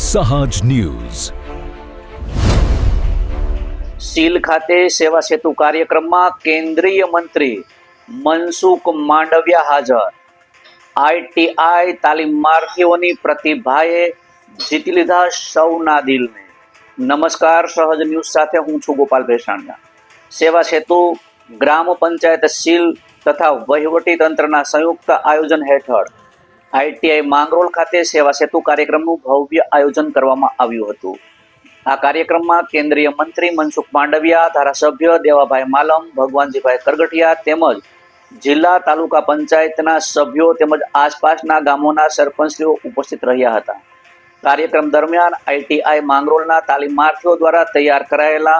સહજ news. Seal ખાતે સેવા સેતુ કાર્યક્રમમાં કેન્દ્રીય મંત્રી મનસુખ માંડવિયા હાજર. આઈટીઆઈ તાલીમાર્થીઓની પ્રતિભાએ જીતી લીધા સૌના દિલને. નમસ્કાર, સહજ ન્યૂઝ સાથે હું છું ગોપાલ ભેસાણિયા. સેવા સેતુ ગ્રામ પંચાયત સીલ તથા વહીવટી તંત્રના સંયુક્ત આયોજન હેઠળ આઈટીઆઈ માંગરોળ ખાતે સેવા સેતુ કાર્યક્રમનું ભવ્ય આયોજન કરવામાં આવ્યું હતું. આ કાર્યક્રમમાં કેન્દ્રીય મંત્રી મનસુખ માંડવિયા, ધારાસભ્ય દેવાભાઈ માલમ, ભગવાનજીભાઈ કરગઠિયા તેમજ જિલ્લા તાલુકા પંચાયતના સભ્યો તેમજ આસપાસના ગામોના સરપંચશ્રીઓ ઉપસ્થિત રહ્યા હતા. કાર્યક્રમ દરમિયાન આઈટીઆઈ માંગરોળના તાલીમાર્થીઓ દ્વારા તૈયાર કરાયેલા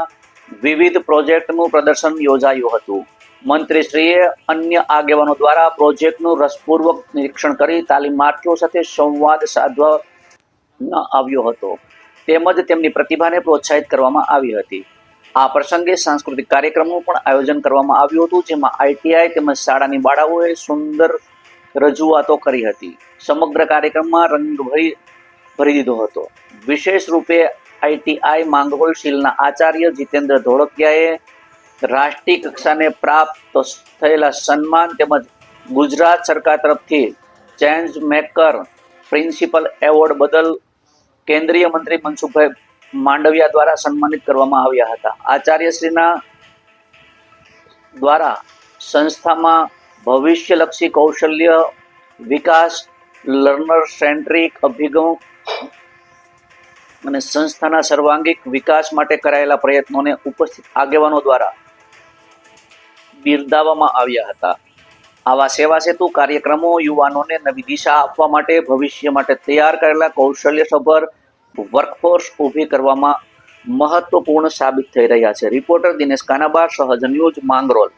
વિવિધ પ્રોજેક્ટનું પ્રદર્શન યોજાયું હતું. મંત્રીશ્રીએ અન્ય આગેવાનો દ્વારા પ્રોજેક્ટનું રસપૂર્વક નિરીક્ષણ કરી તાલીમાર્થીઓ સાથે સંવાદ સાધવામાં આવ્યો હતો તેમજ તેમની પ્રતિભાને પ્રોત્સાહિત કરવામાં આવી હતી. આ પ્રસંગે સાંસ્કૃતિક કાર્યક્રમનું પણ આયોજન કરવામાં આવ્યું હતું, જેમાં આઈટીઆઈ તેમજ શાળાની બાળાઓએ સુંદર રજૂઆતો કરી હતી. સમગ્ર કાર્યક્રમમાં રંગ ભરી દીધો હતો. વિશેષ રૂપે આઈટીઆઈ માંગરોળ સીલના આચાર્ય જીતેન્દ્ર ધોળકિયાએ રાષ્ટ્રીય કક્ષાને પ્રાપ્ત થયેલા સન્માન તેમજ ગુજરાત સરકાર તરફથી ચેન્જ મેકર પ્રિન્સિપલ એવોર્ડ બદલ કેન્દ્રીય મંત્રી મનસુખભાઈ માંડવિયા દ્વારા સન્માનિત કરવામાં આવ્યા હતા. આચાર્યશ્રીના દ્વારા સંસ્થામાં ભવિષ્યલક્ષી કૌશલ્ય વિકાસ, લર્નર સેન્ટ્રિક અભિગમ અને સંસ્થાના સર્વાંગીક વિકાસ માટે કરાયેલા પ્રયત્નોને ઉપસ્થિત આગેવાનો દ્વારા બિરદાવવામાં આવ્યા હતા. આવા સેવા સેતુ કાર્યક્રમો યુવાનોને નવી દિશા આપવા માટે ભવિષ્ય માટે તૈયાર કરેલા કૌશલ્યસભર વર્કફોર્સ ઊભી કરવામાં મહત્વપૂર્ણ સાબિત થઈ રહ્યા છે. રિપોર્ટર દિનેશ કાનાબાર, સહજ ન્યૂઝ, માંગરોળ.